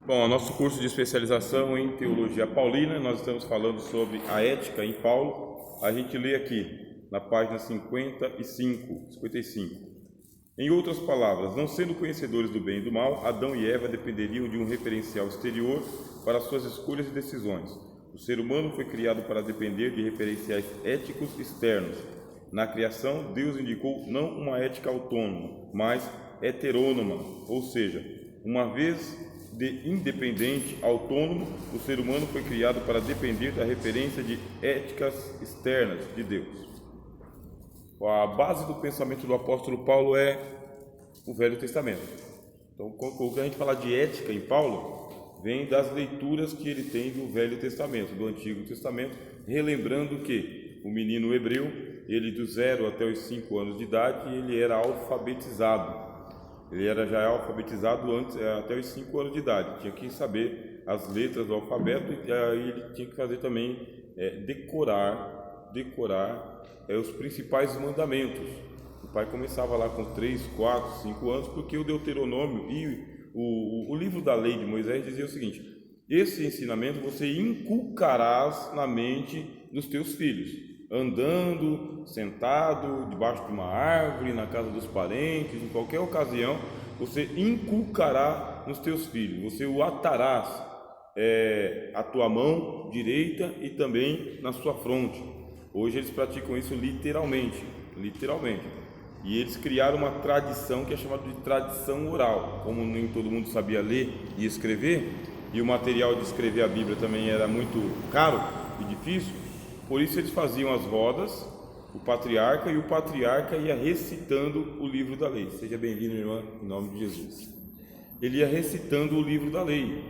Bom, nosso curso de especialização em Teologia Paulina, nós estamos falando sobre a ética em Paulo. A gente lê aqui, na página 55. Em outras palavras, não sendo conhecedores do bem e do mal, Adão e Eva dependeriam de um referencial exterior para suas escolhas e decisões. O ser humano foi criado para depender de referenciais éticos externos. Na criação, Deus indicou não uma ética autônoma, mas heterônoma, ou seja, uma vez de independente, autônomo, o ser humano foi criado para depender da referência de éticas externas de Deus. A base do pensamento do apóstolo Paulo é o Velho Testamento. Então, quando a gente fala de ética em Paulo, vem das leituras que ele tem do Velho Testamento, do Antigo Testamento, relembrando que o menino hebreu, ele do 0 até os 5 anos de idade, ele era alfabetizado. Ele era já alfabetizado antes, até os 5 anos de idade, tinha que saber as letras do alfabeto e aí ele tinha que fazer também decorar os principais mandamentos. O pai começava lá com 3, 4, 5 anos, porque o Deuteronômio e o livro da lei de Moisés dizia o seguinte: esse ensinamento você inculcarás na mente dos teus filhos, andando, sentado, debaixo de uma árvore, na casa dos parentes, em qualquer ocasião, você inculcará nos teus filhos, você o atarás a tua mão direita e também na sua fronte. Hoje eles praticam isso literalmente, e eles criaram uma tradição que é chamada de tradição oral. Como nem todo mundo sabia ler e escrever, e o material de escrever a Bíblia também era muito caro e difícil, por isso eles faziam as rodas, o patriarca ia recitando o livro da lei. Seja bem-vindo, irmã, em nome de Jesus. Ele ia recitando o livro da lei.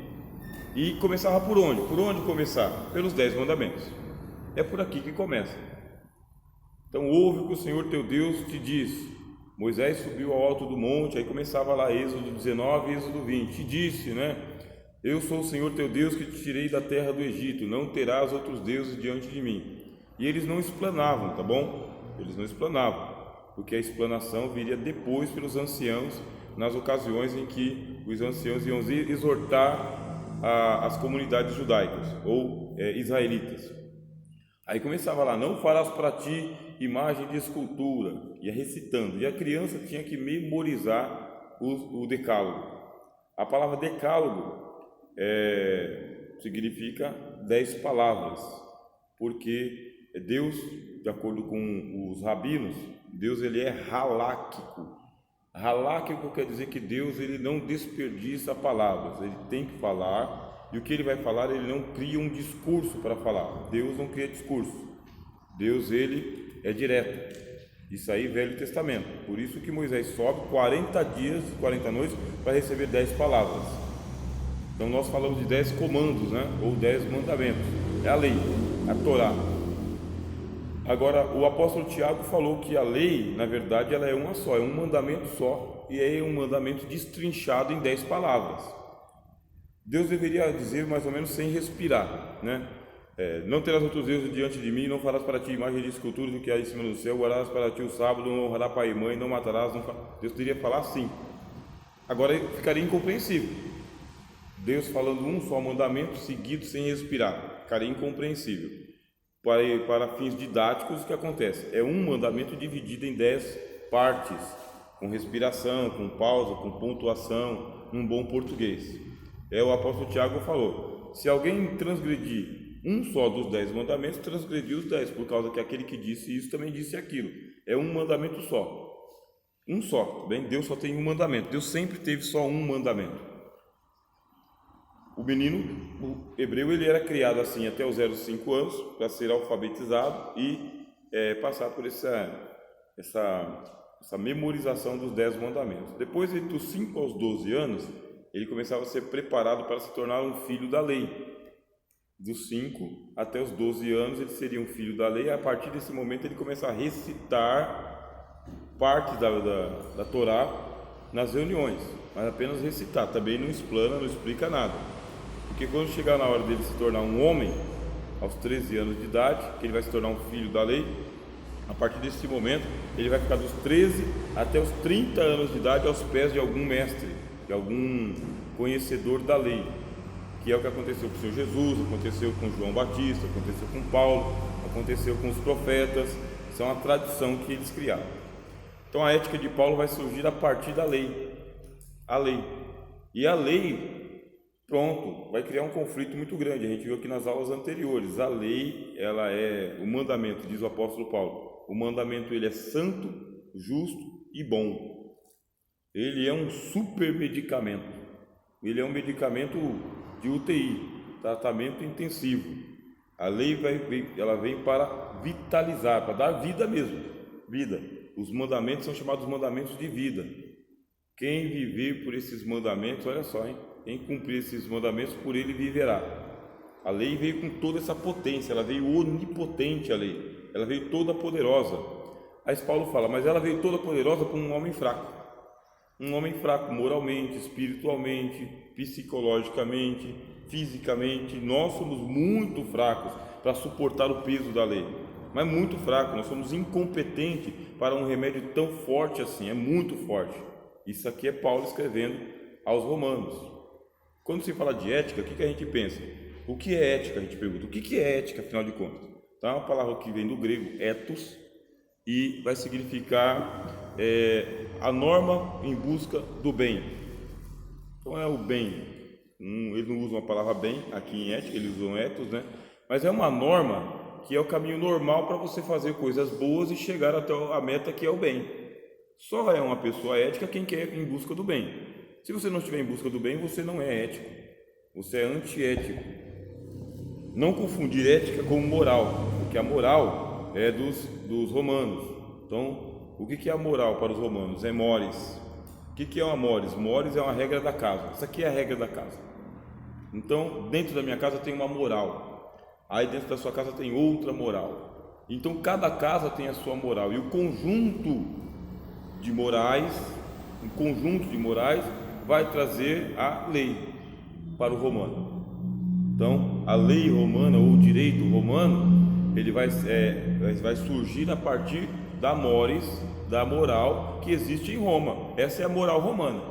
E começava por onde? Por onde começar? Pelos 10 mandamentos. É por aqui que começa. Então, ouve o que o Senhor teu Deus te diz. Moisés subiu ao alto do monte, aí começava lá Êxodo 19 e Êxodo 20. E disse, eu sou o Senhor teu Deus que te tirei da terra do Egito, não terás outros deuses diante de mim. E eles não explanavam, tá bom? Eles não explanavam, porque a explanação viria depois pelos anciãos, nas ocasiões em que os anciãos iam exortar as comunidades judaicas ou israelitas. Aí começava lá, não farás para ti imagem de escultura, ia recitando, e a criança tinha que memorizar o decálogo. A palavra decálogo significa 10 palavras, porque Deus, de acordo com os rabinos, Deus ele é haláquico. Haláquico quer dizer que Deus ele não desperdiça palavras, ele tem que falar, e o que ele vai falar, ele não cria um discurso para falar. Deus não cria discurso, Deus ele é direto. Isso aí, Velho Testamento. Por isso que Moisés sobe 40 dias, 40 noites, para receber 10 palavras. Então nós falamos de 10 comandos, ou 10 mandamentos. É a lei, a Torá. Agora, o apóstolo Tiago falou que a lei, na verdade, ela é uma só, é um mandamento só, e é um mandamento destrinchado em 10 palavras. Deus deveria dizer mais ou menos sem respirar, não terás outros deuses diante de mim, não farás para ti imagem de escultura do que há em cima do céu, guardarás para ti o sábado, não honrarás pai e mãe, não matarás, Deus teria que falar assim. Agora ficaria incompreensível. Deus falando um só mandamento seguido sem respirar, ficaria incompreensível. Para fins didáticos, o que acontece? É um mandamento dividido em 10 partes, com respiração, com pausa, com pontuação, num bom português. O apóstolo Tiago falou, se alguém transgredir um só dos 10 mandamentos, transgrediu os 10, por causa que aquele que disse isso também disse aquilo. É um mandamento só, um só, bem? Deus só tem um mandamento, Deus sempre teve só um mandamento. O menino, o hebreu, ele era criado assim até os 0 a 5 anos, para ser alfabetizado e passar por essa memorização dos 10 mandamentos. Depois, entre os 5 aos 12 anos, ele começava a ser preparado para se tornar um filho da lei. Dos 5 até os 12 anos, ele seria um filho da lei. A partir desse momento, ele começa a recitar parte da Torá nas reuniões, mas apenas recitar, também não explana, não explica nada. Porque quando chegar na hora dele se tornar um homem, aos 13 anos de idade, que ele vai se tornar um filho da lei, a partir desse momento, ele vai ficar dos 13 até os 30 anos de idade aos pés de algum mestre, de algum conhecedor da lei. que é o que aconteceu com o Senhor Jesus, aconteceu com João Batista, aconteceu com Paulo, aconteceu com os profetas. Isso é uma tradição que eles criaram. Então a ética de Paulo vai surgir a partir da lei. A lei. E a lei, pronto, vai criar um conflito muito grande. A gente viu aqui nas aulas anteriores. A lei, ela é o mandamento, diz o apóstolo Paulo. O mandamento, ele é santo, justo e bom. Ele é um super medicamento. Ele é um medicamento de UTI, tratamento intensivo. A lei ela vem para vitalizar, para dar vida mesmo, vida. Os mandamentos são chamados mandamentos de vida. Quem viver por esses mandamentos, olha só, hein? Quem cumprir esses mandamentos, por ele viverá. A lei veio com toda essa potência, ela veio onipotente, a lei. Ela veio toda poderosa. Aí Paulo fala, mas ela veio toda poderosa com um homem fraco. Um homem fraco moralmente, espiritualmente, psicologicamente, fisicamente. Nós somos muito fracos para suportar o peso da lei, mas muito fracos. Nós somos incompetentes para um remédio tão forte assim, é muito forte. Isso aqui é Paulo escrevendo aos romanos. Quando se fala de ética, o que a gente pensa? O que é ética? A gente pergunta, o que é ética, afinal de contas? Então é uma palavra que vem do grego, ethos, e vai significar a norma em busca do bem. Então é o bem. Eles não usam a palavra bem aqui em ética, eles usam ethos, né? Mas é uma norma que é o caminho normal para você fazer coisas boas e chegar até a meta, que é o bem. Só é uma pessoa ética quem quer em busca do bem. Se você não estiver em busca do bem, você não é ético. Você é antiético. Não confundir ética com moral, porque a moral é dos romanos. Então, o que é a moral para os romanos? É mores. O que é uma mores? Mores é uma regra da casa. Isso aqui é a regra da casa. Então, dentro da minha casa tem uma moral. Aí dentro da sua casa tem outra moral. Então, cada casa tem a sua moral. E o conjunto de morais, vai trazer a lei para o romano. Então, a lei romana ou o direito romano, ele vai surgir a partir da mores, da moral que existe em Roma. Essa é a moral romana.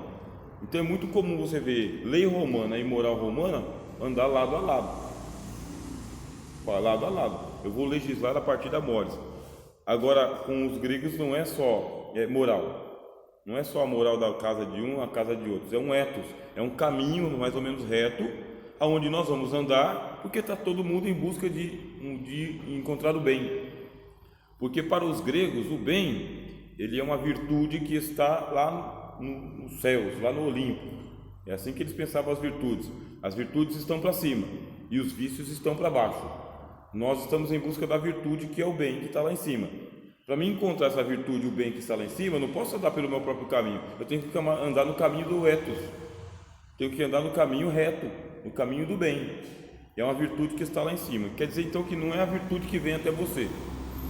Então é muito comum você ver lei romana e moral romana andar lado a lado. Lado a lado. Eu vou legislar a partir da mores. Agora, com os gregos não é só moral. Não é só a moral da casa de um, a casa de outros. É um ethos. É um caminho mais ou menos reto, aonde nós vamos andar, porque está todo mundo em busca de encontrar o bem. Porque para os gregos, o bem, ele é uma virtude que está lá nos céus, lá no Olimpo. É assim que eles pensavam as virtudes. As virtudes estão para cima e os vícios estão para baixo. Nós estamos em busca da virtude, que é o bem, que está lá em cima. Para mim encontrar essa virtude, o bem que está lá em cima, eu não posso andar pelo meu próprio caminho. Eu tenho que andar no caminho do ethos. Tenho que andar no caminho reto, no caminho do bem. É uma virtude que está lá em cima. Quer dizer então que não é a virtude que vem até você.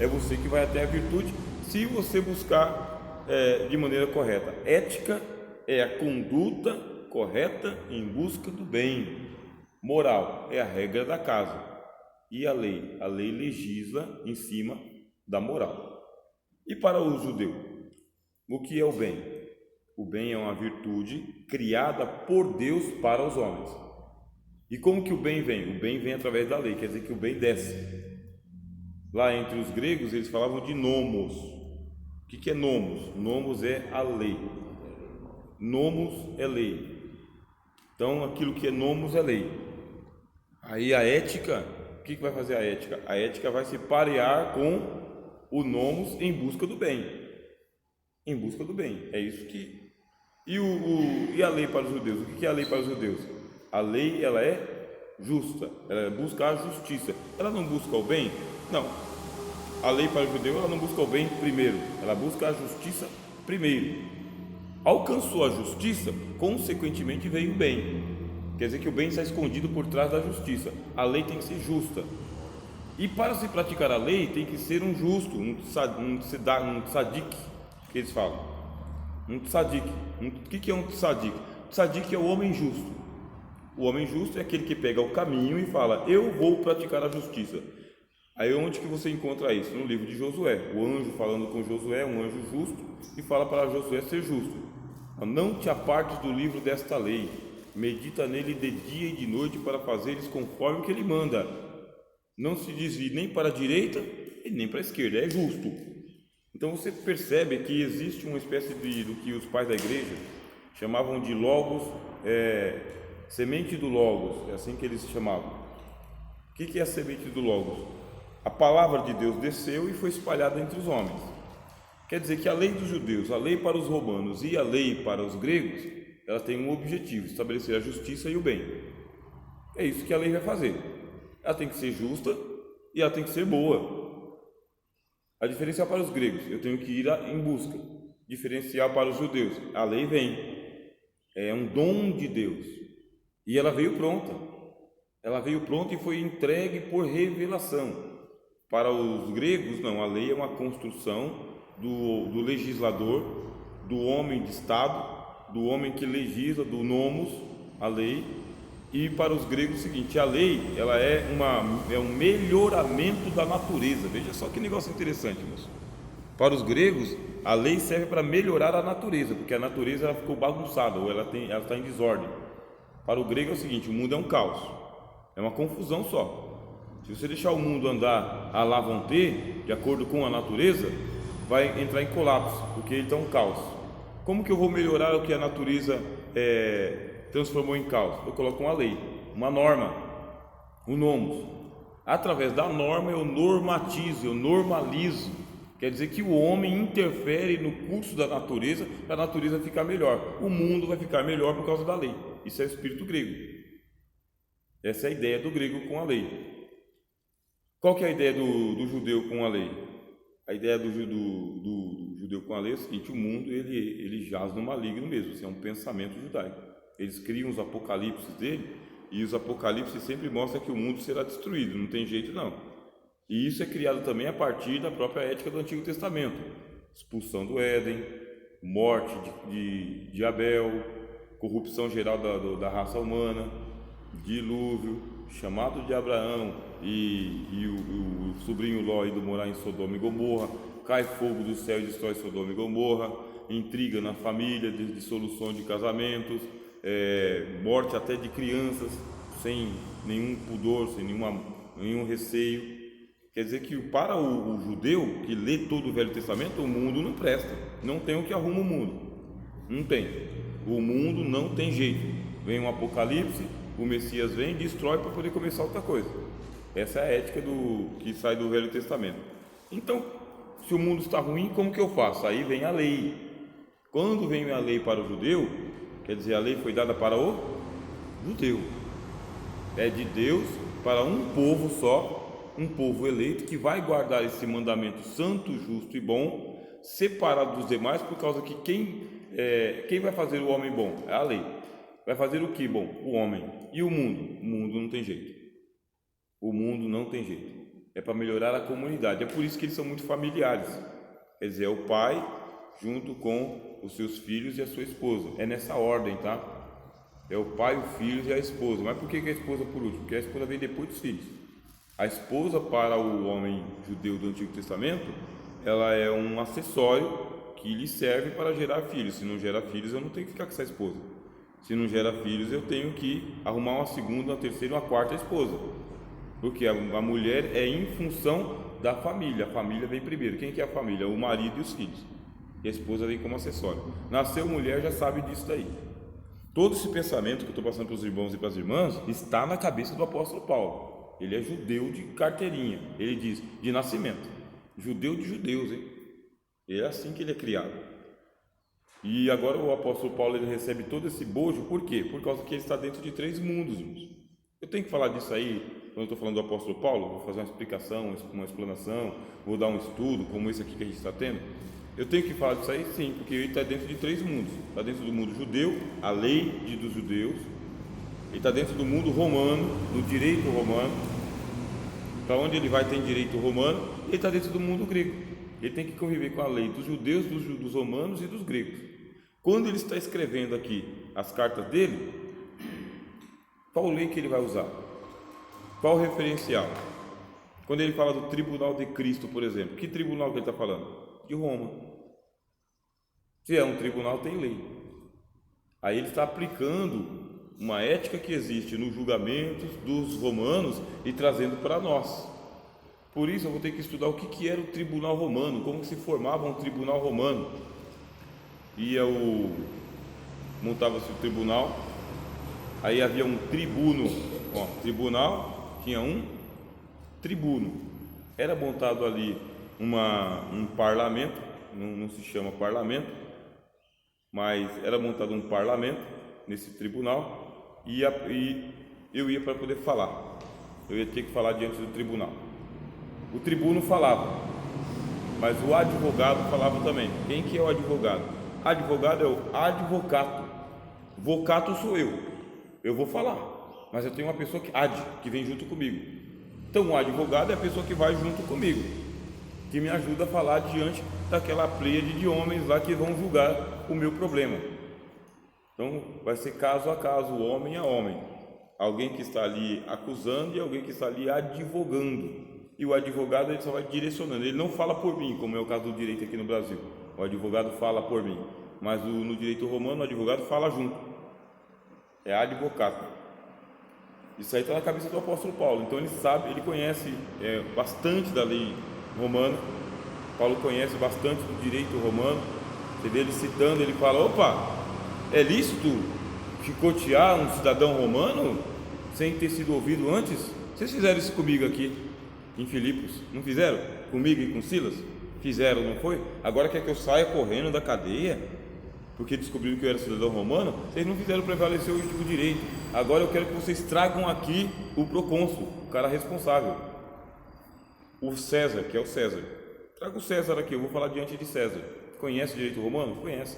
É você que vai até a virtude, se você buscar de maneira correta. Ética é a conduta correta em busca do bem. Moral é a regra da casa. E a lei? A lei legisla em cima da moral. E para o judeu, o que é o bem? O bem é uma virtude criada por Deus para os homens. E como que o bem vem? O bem vem através da lei, quer dizer que o bem desce. Lá entre os gregos eles falavam de nomos. O que é nomos? Nomos é a lei. Nomos é lei. Então aquilo que é nomos é lei. Aí a ética, o que vai fazer a ética? A ética vai se parear com o nomos em busca do bem. Em busca do bem. É isso que... E a lei para os judeus? O que é a lei para os judeus? A lei, ela é justa. Ela busca a justiça. Ela não busca o bem? Não. A lei para o judeu, ela não busca o bem primeiro. Ela busca a justiça primeiro. Alcançou a justiça, consequentemente veio o bem. Quer dizer que o bem está escondido por trás da justiça. A lei tem que ser justa. E para se praticar a lei, tem que ser um justo, um tzadik, que eles falam. Um tzadik. O que é um tzadik? Tzadik é o homem justo. O homem justo é aquele que pega o caminho e fala, eu vou praticar a justiça. Aí onde que você encontra isso? No livro de Josué. O anjo falando com Josué, um anjo justo, e fala para Josué ser justo. Não te apartes do livro desta lei, medita nele de dia e de noite para fazeres conforme o que ele manda. Não se desvie nem para a direita e nem para a esquerda, é justo. Então você percebe que existe uma espécie do que os pais da igreja chamavam de logos, semente do logos, é assim que eles chamavam. O que é a semente do logos? A palavra de Deus desceu e foi espalhada entre os homens. Quer dizer que a lei dos judeus, a lei para os romanos e a lei para os gregos, ela tem um objetivo: estabelecer a justiça e o bem. É isso que a lei vai fazer. Ela tem que ser justa e ela tem que ser boa. A diferencial para os gregos, eu tenho que ir em busca. Diferencial para os judeus, a lei vem. É um dom de Deus. E ela veio pronta. Ela veio pronta e foi entregue por revelação. Para os gregos, não, a lei é uma construção do legislador, do homem de Estado, do homem que legisla, do nomos, a lei. E para os gregos é o seguinte: a lei, ela é um melhoramento da natureza. Veja só que negócio interessante, moço. Para os gregos, a lei serve para melhorar a natureza, porque a natureza ela ficou bagunçada, ou ela está em desordem. Para o grego é o seguinte: o mundo é um caos, é uma confusão só. Se você deixar o mundo andar à la vontade, de acordo com a natureza, vai entrar em colapso, porque ele está um caos. Como que eu vou melhorar o que a natureza transformou em caos? Eu coloco uma lei, uma norma, o nomos. Através da norma eu normatizo, eu normalizo. Quer dizer que o homem interfere no curso da natureza para a natureza ficar melhor. O mundo vai ficar melhor por causa da lei. Isso é o espírito grego. Essa é a ideia do grego com a lei. Qual que é a ideia do judeu com a lei? A ideia do judeu com a lei é o seguinte: o mundo ele jaz no maligno mesmo. Isso é um pensamento judaico. Eles criam os apocalipses dele, e os apocalipses sempre mostram que o mundo será destruído, não tem jeito não. E isso é criado também a partir da própria ética do Antigo Testamento: expulsão do Éden, morte de Abel, corrupção geral da raça humana, dilúvio, chamado de Abraão e o sobrinho Ló indo morar em Sodoma e Gomorra, cai fogo do céu e destrói Sodoma e Gomorra, intriga na família, dissolução de casamentos, morte até de crianças, sem nenhum pudor, sem nenhum receio. Quer dizer que para o judeu que lê todo o Velho Testamento, o mundo não presta, não tem o que arruma o mundo, não tem. O mundo não tem jeito. Vem um apocalipse, o Messias vem e destrói para poder começar outra coisa. Essa é a ética que sai do Velho Testamento. Então, se o mundo está ruim, como que eu faço? Aí vem a lei. Quando vem a lei para o judeu, quer dizer, a lei foi dada para o judeu. É de Deus para um povo só, um povo eleito que vai guardar esse mandamento santo, justo e bom, separado dos demais, por causa que quem vai fazer o homem bom? É a lei. Vai fazer o que bom? O homem. E o mundo? O mundo não tem jeito. O mundo não tem jeito. É para melhorar a comunidade. É por isso que eles são muito familiares. Quer dizer, é o pai junto com os seus filhos e a sua esposa. É nessa ordem, tá? É o pai, os filhos e a esposa. Mas por que a esposa por último? Porque a esposa vem depois dos filhos. A esposa, para o homem judeu do Antigo Testamento, ela é um acessório que lhe serve para gerar filhos. Se não gera filhos, eu não tenho que ficar com essa esposa. Se não gera filhos, eu tenho que arrumar uma segunda, uma terceira, uma quarta esposa. Porque a mulher é em função da família. A família vem primeiro. Quem que é a família? O marido e os filhos. E a esposa vem como acessório. Nasceu mulher, já sabe disso daí. Todo esse pensamento que eu estou passando para os irmãos e para as irmãs está na cabeça do apóstolo Paulo. Ele é judeu de carteirinha. Ele diz, de nascimento. Judeu de judeus, hein? É assim que ele é criado. E agora o apóstolo Paulo ele recebe todo esse bojo, por quê? Por causa que ele está dentro de 3 mundos, irmãos. Eu tenho que falar disso aí, quando eu estou falando do apóstolo Paulo, vou fazer uma explicação, uma explanação, vou dar um estudo, como esse aqui que a gente está tendo. Eu tenho que falar disso aí sim, porque ele está dentro de 3 mundos. Está dentro do mundo judeu, a lei dos judeus. Ele está dentro do mundo romano, do direito romano. Para onde ele vai tem direito romano. Ele está dentro do mundo grego. Ele tem que conviver com a lei dos judeus, dos romanos e dos gregos. Quando ele está escrevendo aqui as cartas dele, qual lei que ele vai usar? Qual referencial? Quando ele fala do tribunal de Cristo, por exemplo, que tribunal que ele está falando? De Roma. Se é um tribunal, tem lei. Aí ele está aplicando uma ética que existe nos julgamentos dos romanos e trazendo para nós. Por isso eu vou ter que estudar o que era o tribunal romano, como se formava um tribunal romano. Montava-se o tribunal, aí havia um tribuno, tribunal, tinha um tribuno, era montado ali um parlamento, não se chama parlamento, mas era montado um parlamento nesse tribunal, e eu ia para poder falar, eu ia ter que falar diante do tribunal. O tribuno falava, mas o advogado falava também. Quem que é o advogado? Advogado é o advocato. Vocato sou eu vou falar, mas eu tenho uma pessoa que vem junto comigo. Então o advogado é a pessoa que vai junto comigo, que me ajuda a falar diante daquela pleiade de homens lá que vão julgar o meu problema. Então vai ser caso a caso, homem a homem, alguém que está ali acusando e alguém que está ali advogando. E o advogado ele só vai direcionando, ele não fala por mim, como é o caso do direito aqui no Brasil. O advogado fala por mim, mas no direito romano o advogado fala junto, é advocato. Isso aí está na cabeça do apóstolo Paulo, então ele conhece bastante da lei romana. Paulo conhece bastante do direito romano. Você vê ele citando, ele fala: opa, é lícito chicotear um cidadão romano sem ter sido ouvido antes? Vocês fizeram isso comigo aqui em Filipos, não fizeram? Comigo e com Silas? Fizeram, não foi? Agora quer que eu saia correndo da cadeia porque descobriram que eu era cidadão romano? Vocês não fizeram prevalecer o direito. Agora eu quero que vocês tragam aqui o procônsul, o cara responsável, o César, que é o César. Traga o César aqui, eu vou falar diante de César. Conhece o direito romano? Conhece.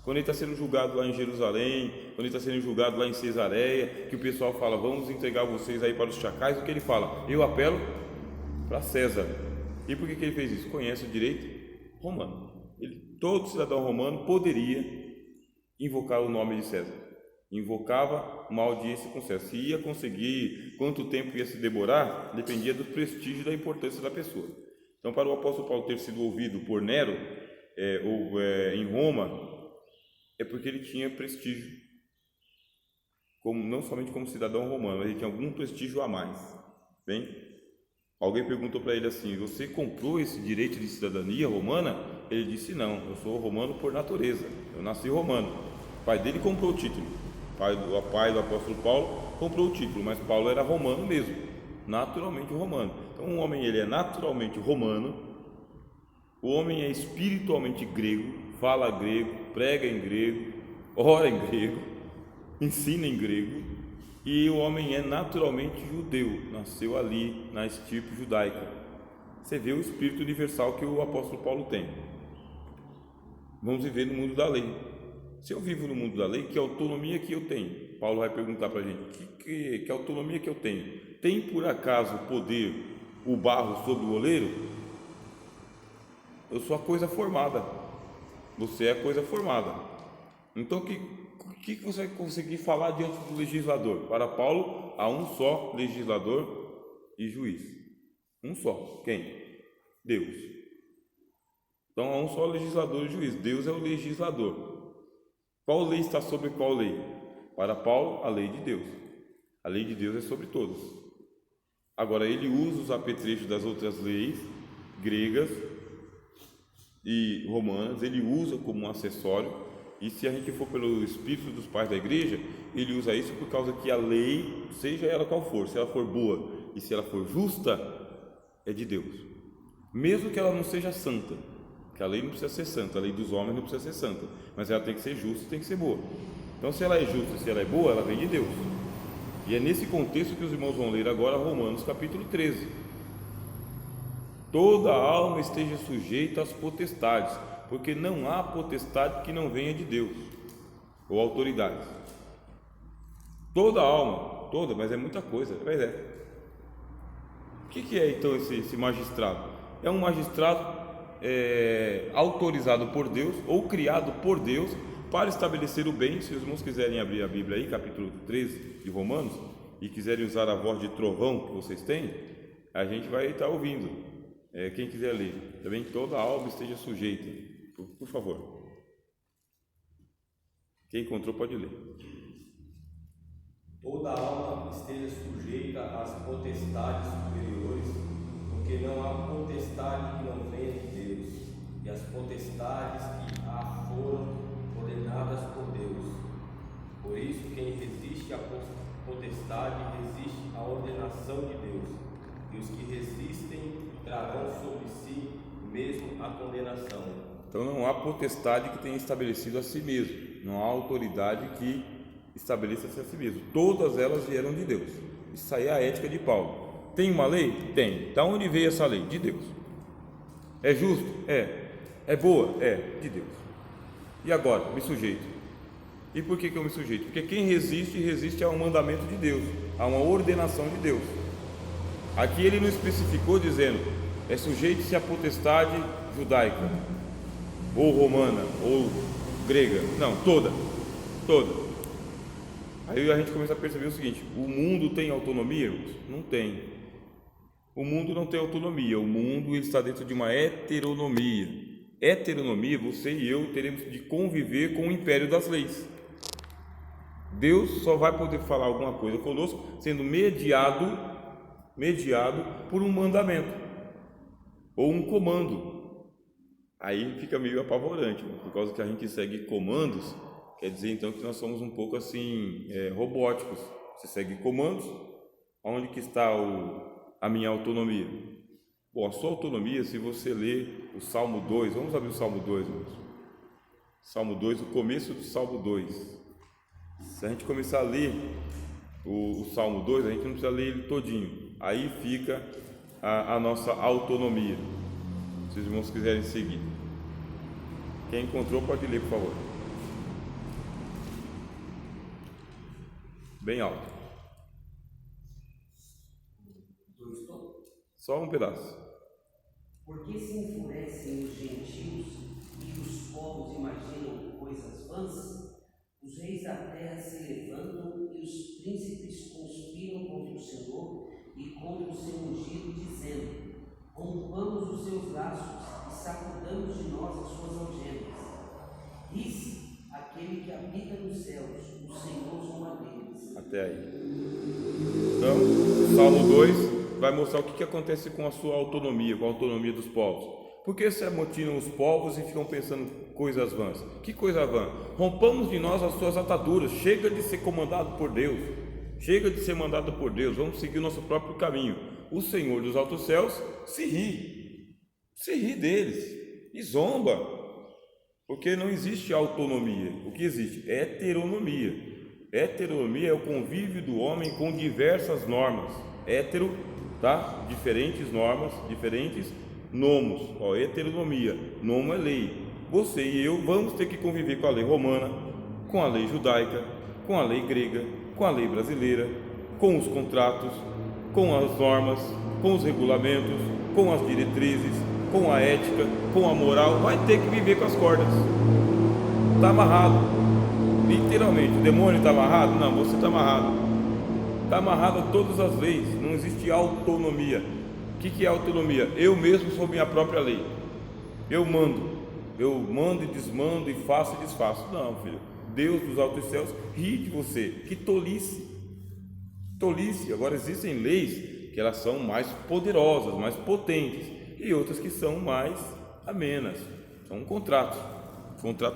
Quando ele está sendo julgado lá em Jerusalém, quando ele está sendo julgado lá em Cesareia, que o pessoal fala: vamos entregar vocês aí para os chacais, o que ele fala? Eu apelo para César. E por que ele fez isso? Conhece o direito romano. Todo cidadão romano poderia invocar o nome de César, invocava uma audiência com César. Se ia conseguir, quanto tempo ia se demorar, dependia do prestígio e da importância da pessoa. Então, para o apóstolo Paulo ter sido ouvido por Nero em Roma, é porque ele tinha prestígio, não somente como cidadão romano, mas ele tinha algum prestígio a mais. Bem, alguém perguntou para ele assim: você comprou esse direito de cidadania romana? Ele disse: não, eu sou romano por natureza, eu nasci romano. O pai dele comprou o título, o pai do apóstolo Paulo comprou o título, mas Paulo era romano mesmo, naturalmente romano. Então o homem ele é naturalmente romano, o homem é espiritualmente grego, fala grego, prega em grego, ora em grego, ensina em grego, e o homem é naturalmente judeu, nasceu ali na estirpe judaica. Você vê o espírito universal que o apóstolo Paulo tem. Vamos viver no mundo da lei. Se eu vivo no mundo da lei, que autonomia que eu tenho? Paulo vai perguntar para a gente: que autonomia que eu tenho? Tem por acaso poder o barro sobre o oleiro? Eu sou a coisa formada, você é a coisa formada. Então o que você vai conseguir falar diante do legislador? Para Paulo, há um só legislador e juiz, um só. Quem? Deus. Então há um só legislador e juiz, Deus é o legislador. Qual lei está sobre qual lei? Para Paulo, a lei de Deus. A lei de Deus é sobre todos. Agora ele usa os apetrechos das outras leis gregas e romanas, ele usa como um acessório. E se a gente for pelo espírito dos pais da igreja, ele usa isso por causa que a lei, seja ela qual for, se ela for boa e se ela for justa, é de Deus, mesmo que ela não seja santa, que a lei não precisa ser santa, a lei dos homens não precisa ser santa, mas ela tem que ser justa e tem que ser boa. Então se ela é justa e se ela é boa, ela vem de Deus. E é nesse contexto que os irmãos vão ler agora Romanos capítulo 13. Toda alma esteja sujeita às potestades, porque não há potestade que não venha de Deus, ou autoridades. Toda alma, toda, mas é muita coisa, mas é. O que é então esse magistrado? É um magistrado autorizado por Deus, ou criado por Deus, para estabelecer o bem. Se os irmãos quiserem abrir a Bíblia aí, capítulo 13 de Romanos, e quiserem usar a voz de trovão que vocês têm, a gente vai estar ouvindo. Quem quiser ler, também toda alma esteja sujeita, por favor. Quem encontrou pode ler. Toda alma esteja sujeita às potestades superiores, porque não há potestade que não venha de Deus, e as potestades que há foram ordenadas por Deus. Por isso, quem resiste à potestade resiste à ordenação de Deus, e os que resistem trarão sobre si mesmo a condenação. Então não há potestade que tenha estabelecido a si mesmo, não há autoridade que estabeleça-se a si mesmo. Todas elas vieram de Deus. Isso aí é a ética de Paulo. Tem uma lei? Tem. Da onde veio essa lei? De Deus. É justo? É. É boa? É. De Deus. E agora? Me sujeito. E por que eu me sujeito? Porque quem resiste a um mandamento de Deus, a uma ordenação de Deus. Aqui ele não especificou dizendo, sujeite-se à potestade judaica, ou romana, ou grega. Não, toda. Aí a gente começa a perceber o seguinte: o mundo tem autonomia? Não tem. O mundo não tem autonomia. O mundo está dentro de uma heteronomia. Heteronomia, você e eu teremos de conviver com o império das leis. Deus só vai poder falar alguma coisa conosco sendo mediado por um mandamento ou um comando. Aí fica meio apavorante, por causa que a gente segue comandos. Quer dizer então que nós somos um pouco assim robóticos. Você segue comandos, onde que está a minha autonomia? Bom, a sua autonomia, se você ler o Salmo 2, vamos abrir o Salmo 2, irmãos. Salmo 2, o começo do Salmo 2. Se a gente começar a ler o Salmo 2, a gente não precisa ler ele todinho. Aí fica a nossa autonomia. Se os irmãos quiserem seguir. Quem encontrou pode ler, por favor. Bem alto. Só um pedaço. Porque se enfurecem os gentios e os povos imaginam coisas vãs, os reis da terra se levantam e os príncipes conspiram contra o Senhor e contra o seu ungido, dizendo: rompamos os seus laços e sacudamos de nós as suas algemas. Rise aquele que habita nos céus, o Senhor zomba deles. Até aí. Então, o Salmo 2 vai mostrar o que acontece com a sua autonomia, com a autonomia dos povos. Por que se amotinam os povos e ficam pensando coisas vãs? Que coisa vã? Rompamos de nós as suas ataduras. Chega de ser comandado por Deus. Chega de ser mandado por Deus. Vamos seguir o nosso próprio caminho. O Senhor dos altos céus se ri deles e zomba, porque não existe autonomia. O que existe? Heteronomia. Heteronomia é o convívio do homem com diversas normas. Hétero, tá? Diferentes normas, diferentes nomos. Heteronomia. Nomo é lei. Você e eu vamos ter que conviver com a lei romana, com a lei judaica, com a lei grega, com a lei brasileira, com os contratos, com as normas, com os regulamentos, com as diretrizes, com a ética, com a moral. Vai ter que viver com as cordas. Está amarrado. Literalmente. O demônio está amarrado? Não, você está amarrado. Está amarrado a todas as leis. Não existe autonomia. O que é autonomia? Eu mesmo sou minha própria lei. Eu mando e desmando e faço e desfaço. Não, filho. Deus dos altos céus ri de você. Que tolice. Agora existem leis que elas são mais poderosas, mais potentes, e outras que são mais amenas. São um contrato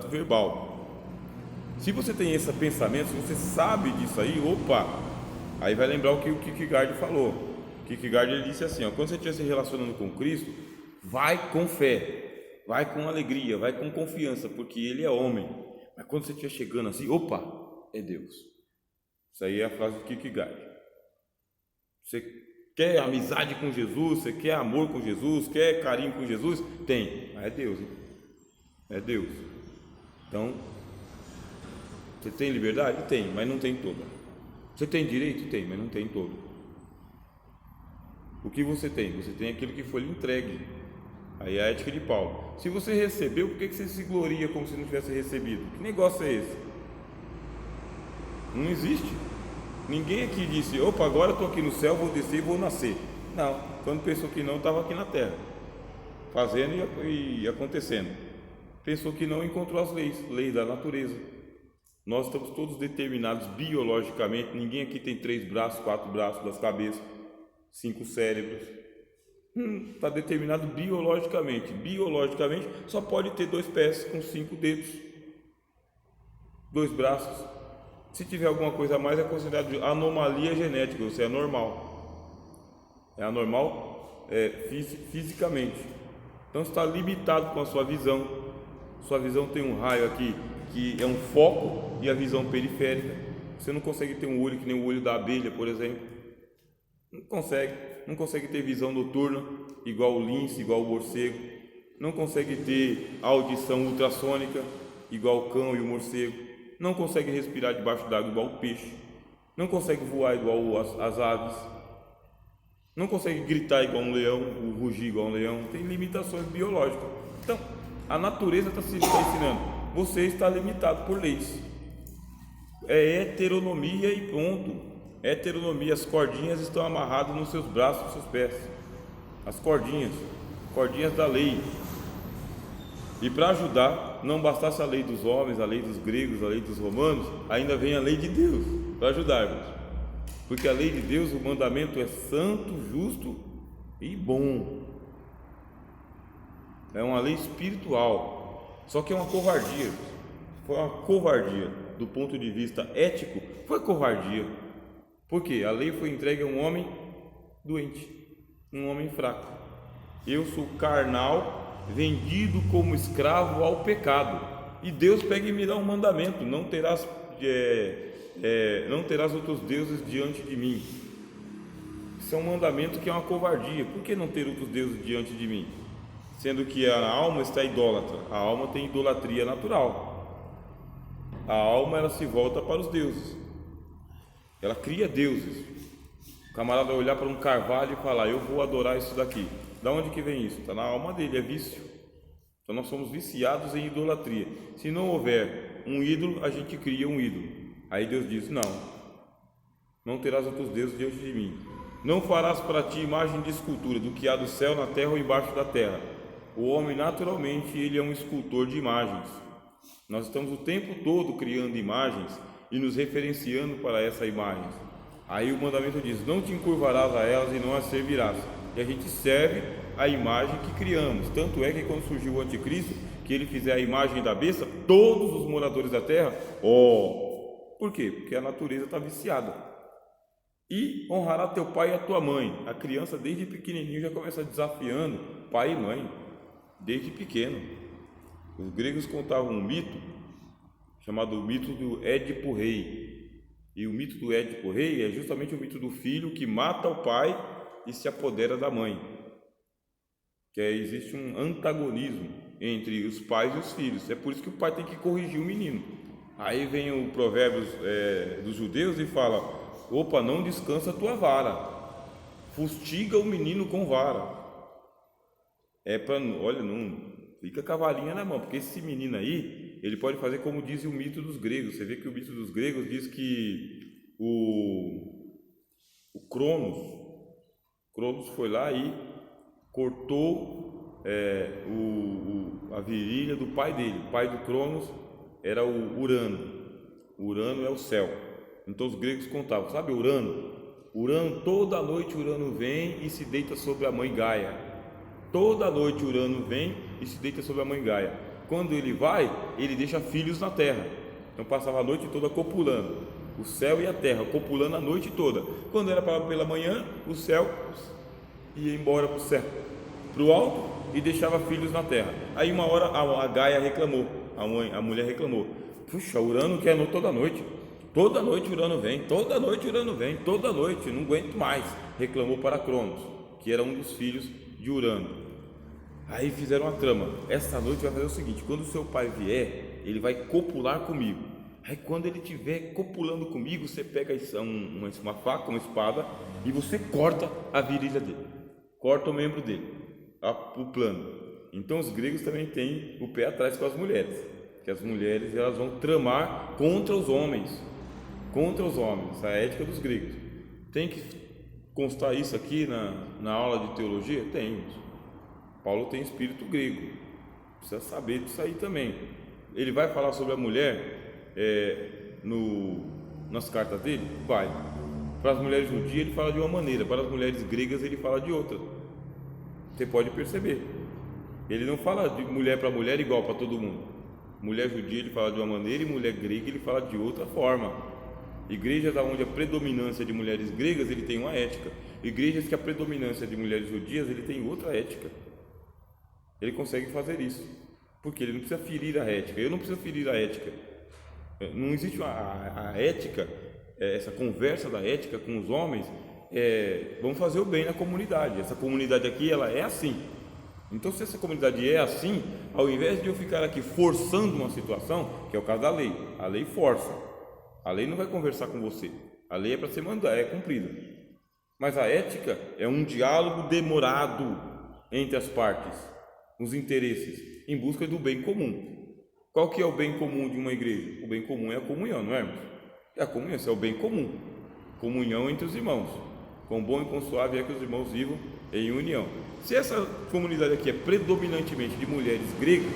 verbal. Se você tem esse pensamento, se você sabe disso aí, aí vai lembrar o que o Kierkegaard falou. O Kierkegaard ele disse assim: quando você estiver se relacionando com Cristo, vai com fé, vai com alegria, vai com confiança, porque Ele é homem. Mas quando você estiver chegando assim, é Deus. Isso aí é a frase do Kierkegaard. Você quer amizade com Jesus, você quer amor com Jesus, quer carinho com Jesus? Tem, mas é Deus, hein? É Deus. Então, você tem liberdade? Tem, mas não tem toda. Você tem direito? Tem, mas não tem todo. O que você tem? Você tem aquilo que foi lhe entregue. Aí é a ética de Paulo. Se você recebeu, por que você se gloria como se não tivesse recebido? Que negócio é esse? Não existe. Ninguém aqui disse: agora eu estou aqui no céu, vou descer e vou nascer. Não, quando pensou que não, estava aqui na terra, fazendo e acontecendo. Pensou que não, encontrou as leis da natureza. Nós estamos todos determinados biologicamente. Ninguém aqui tem 3 braços, 4 braços das cabeças, 5 cérebros. Está determinado biologicamente. Biologicamente só pode ter 2 pés com 5 dedos, 2 braços. Se tiver alguma coisa a mais é considerado anomalia genética, você é anormal. É anormal fisicamente. Então está limitado com a sua visão. Sua visão tem um raio aqui que é um foco e a visão periférica. Você não consegue ter um olho que nem o olho da abelha, por exemplo. Não consegue ter visão noturna igual o lince, igual o morcego. Não consegue ter audição ultrassônica igual o cão e o morcego. Não consegue respirar debaixo d'água igual o peixe. Não consegue voar igual as aves. Não consegue gritar igual um leão, rugir igual um leão. Tem limitações biológicas. Então, a natureza está ensinando. Você está limitado por leis. É heteronomia e ponto. Heteronomia, as cordinhas estão amarradas nos seus braços, nos seus pés. As cordinhas da lei. E para ajudar, não bastasse a lei dos homens, a lei dos gregos, a lei dos romanos, ainda vem a lei de Deus para ajudar-vos. Porque a lei de Deus, o mandamento é santo, justo e bom. É uma lei espiritual. Só que é uma covardia. Foi uma covardia. Do ponto de vista ético, foi covardia. Por quê? A lei foi entregue a um homem doente, um homem fraco. Eu sou carnal, vendido como escravo ao pecado. E Deus pega e me dá um mandamento: não terás outros deuses diante de mim. Isso é um mandamento que é uma covardia. Por que não ter outros deuses diante de mim? Sendo que a alma está idólatra. A alma tem idolatria natural. A alma, ela se volta para os deuses. Ela cria deuses. O camarada vai olhar para um carvalho e falar: eu vou adorar isso daqui. Da onde que vem isso? Está na alma dele, é vício. Então nós somos viciados em idolatria. Se não houver um ídolo, a gente cria um ídolo. Aí Deus diz: não terás outros deuses diante de mim. Não farás para ti imagem de escultura do que há do céu, na terra ou embaixo da terra. O homem, naturalmente, ele é um escultor de imagens. Nós estamos o tempo todo criando imagens e nos referenciando para essa imagem. Aí o mandamento diz: não te encurvarás a elas e não as servirás. E a gente serve a imagem que criamos. Tanto é que quando surgiu o anticristo, que ele fizer a imagem da besta, todos os moradores da terra, por quê? Porque a natureza está viciada. E honrará teu pai e a tua mãe. A criança desde pequenininho já começa desafiando pai e mãe, desde pequeno. Os gregos contavam um mito chamado mito do Édipo Rei. E o mito do Édipo Rei é justamente o mito do filho que mata o pai e se apodera da mãe. Existe um antagonismo entre os pais e os filhos. É por isso que o pai tem que corrigir o menino. Aí vem o Provérbios dos judeus e fala: opa, não descansa a tua vara, fustiga o menino com vara. Não fica com a varinha na mão, porque esse menino aí, ele pode fazer como diz o mito dos gregos. Você vê que o mito dos gregos diz que o Cronos foi lá e cortou a virilha do pai dele. O pai do Cronos era o Urano. Urano é o céu. Então os gregos contavam, sabe Urano? Toda noite Urano vem e se deita sobre a mãe Gaia. Toda noite Urano vem e se deita sobre a mãe Gaia. Quando ele vai, ele deixa filhos na terra. Então passava a noite toda copulando. O céu e a terra, copulando a noite toda. Quando era pela manhã, o céu ia embora para o céu, para o alto, e deixava filhos na terra. Aí uma hora a Gaia reclamou, a mulher reclamou: puxa, Urano quer toda noite. Toda noite Urano vem, toda noite Urano vem, toda noite, não aguento mais. Reclamou para Cronos, que era um dos filhos de Urano. Aí fizeram uma trama: essa noite vai fazer o seguinte, quando o seu pai vier, ele vai copular comigo. Aí quando ele estiver copulando comigo, você pega uma faca, uma espada, e você corta a virilha dele, corta o membro dele, o plano. Então os gregos também têm o pé atrás com as mulheres, que as mulheres elas vão tramar contra os homens, a ética dos gregos. Tem que constar isso aqui na aula de teologia? Tem. Paulo tem espírito grego, precisa saber disso aí também. Ele vai falar sobre a mulher nas cartas dele? Vai. Para as mulheres judias ele fala de uma maneira, para as mulheres gregas ele fala de outra. Você pode perceber. Ele não fala de mulher para mulher igual para todo mundo. Mulher judia ele fala de uma maneira e mulher grega ele fala de outra forma. Igrejas onde a predominância de mulheres gregas ele tem uma ética. Igrejas que a predominância de mulheres judias ele tem outra ética. Ele consegue fazer isso, porque ele não precisa ferir a ética. Eu não preciso ferir a ética. Não existe a ética, essa conversa da ética com os homens. Vamos fazer o bem na comunidade. Essa comunidade aqui ela é assim. Então, se essa comunidade é assim, ao invés de eu ficar aqui forçando uma situação, que é o caso da lei, a lei força. A lei não vai conversar com você. A lei é para ser mandada, é cumprida. Mas a ética é um diálogo demorado entre as partes, os interesses, em busca do bem comum. Qual que é o bem comum de uma igreja? O bem comum é a comunhão, não é, irmãos? É a comunhão, esse é o bem comum. Comunhão entre os irmãos. Quão bom e quão suave é que os irmãos vivam em união. Se essa comunidade aqui é predominantemente de mulheres gregas,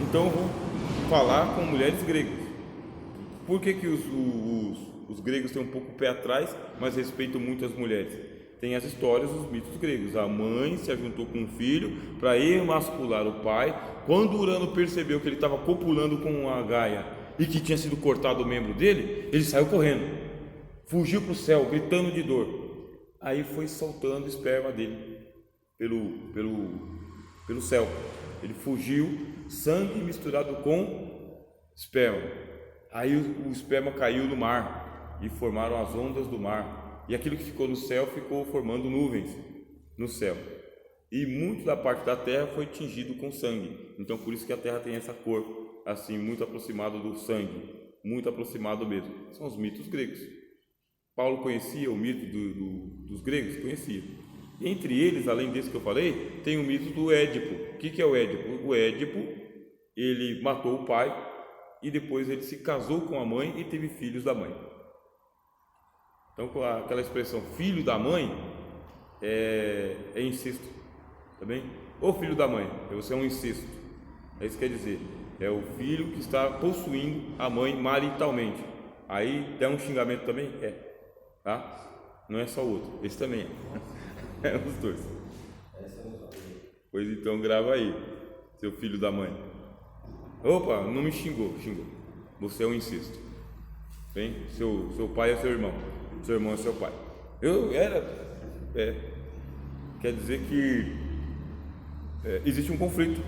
então eu vou falar com mulheres gregas. Por que os gregos têm um pouco o pé atrás, mas respeitam muito as mulheres? Tem as histórias dos mitos gregos. A mãe se ajuntou com o filho para emascular o pai. Quando Urano percebeu que ele estava copulando com a Gaia e que tinha sido cortado o membro dele, ele saiu correndo, fugiu para o céu, gritando de dor. Aí foi soltando o esperma dele pelo céu. Ele fugiu, sangue misturado com esperma. Aí o esperma caiu no mar e formaram as ondas do mar. E aquilo que ficou no céu ficou formando nuvens no céu. E muito da parte da terra foi tingido com sangue. Então por isso que a terra tem essa cor assim, muito aproximada do sangue, muito aproximado mesmo. São os mitos gregos. Paulo conhecia o mito dos gregos? Conhecia. Entre eles, além desse que eu falei, tem o mito do Édipo. O que é o Édipo? O Édipo, ele matou o pai e depois ele se casou com a mãe e teve filhos da mãe. Então, aquela expressão filho da mãe é incesto, tá bem? Ou filho da mãe, você é um incesto. É isso que quer dizer. É o filho que está possuindo a mãe maritalmente. Aí tem um xingamento também? Tá? Não é só o outro, esse também é. Os dois. Pois então grava aí, seu filho da mãe. Opa, não me xingou. Você é um incesto. Bem? Seu pai é seu irmão. Seu irmão é seu pai. Quer dizer que existe um conflito.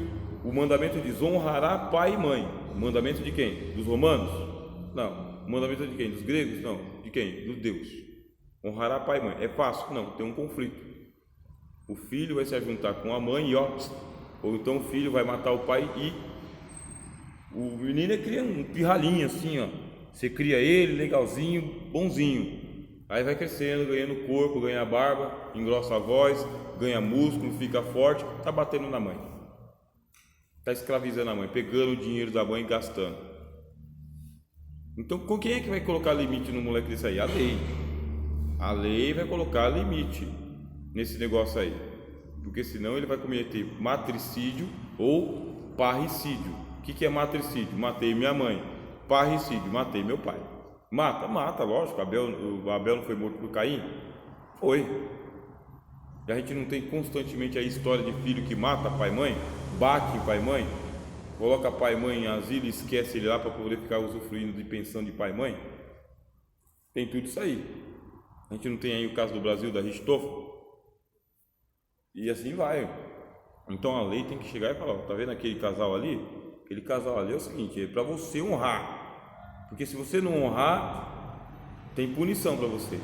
O mandamento diz: honrará pai e mãe. O mandamento de quem? Dos romanos? Não. O mandamento de quem? Dos gregos? Não. De quem? Do Deus. Honrará pai e mãe. É fácil? Não. Tem um conflito. O filho vai se juntar com a mãe ou então o filho vai matar o pai e o menino cria um pirralhinho assim, ó. Você cria ele legalzinho, bonzinho. Aí vai crescendo, ganhando corpo, ganha barba, engrossa a voz, ganha músculo, fica forte, tá batendo na mãe. Tá escravizando a mãe, pegando o dinheiro da mãe e gastando. Então, com quem é que vai colocar limite no moleque desse aí? A lei. A lei vai colocar limite nesse negócio aí. Porque senão ele vai cometer matricídio ou parricídio. O que é matricídio? Matei minha mãe. Parricídio, matei meu pai. Mata, lógico. O Abel não foi morto por Caim? Foi. E a gente não tem constantemente a história de filho que mata pai e mãe, bate em pai e mãe, coloca pai e mãe em asilo e esquece ele lá para poder ficar usufruindo de pensão de pai e mãe? Tem tudo isso aí. A gente não tem aí o caso do Brasil, da Richthofen? E assim vai. Então a lei tem que chegar e falar: tá vendo aquele casal ali? Aquele casal ali é o seguinte, é para você honrar. Porque se você não honrar, tem punição para você.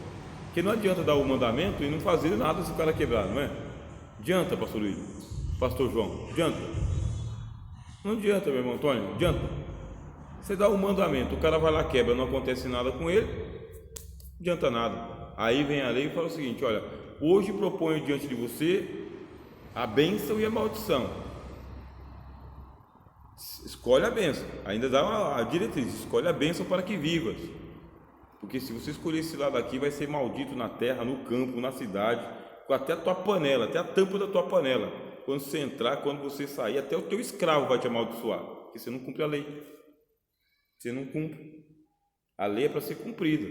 Porque não adianta dar o mandamento e não fazer nada se o cara quebrar, não é? Adianta, pastor Luiz, pastor João, adianta? Não adianta, meu irmão Antônio, adianta. Você dá o mandamento, o cara vai lá, quebra, não acontece nada com ele, não adianta nada. Aí vem a lei e fala o seguinte: olha, hoje proponho diante de você a bênção e a maldição. Escolhe a bênção, ainda dá a diretriz: escolhe a bênção para que vivas. Porque se você escolher esse lado aqui, vai ser maldito na terra, no campo, na cidade, com até a tua panela, até a tampa da tua panela. Quando você entrar, quando você sair, até o teu escravo vai te amaldiçoar, porque você não cumpre a lei. você não cumpre. A lei é para ser cumprida.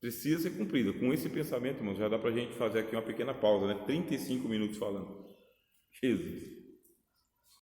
Precisa ser cumprida. Com esse pensamento, irmãos, já dá para a gente fazer aqui uma pequena pausa, né? 35 minutos falando. Jesus.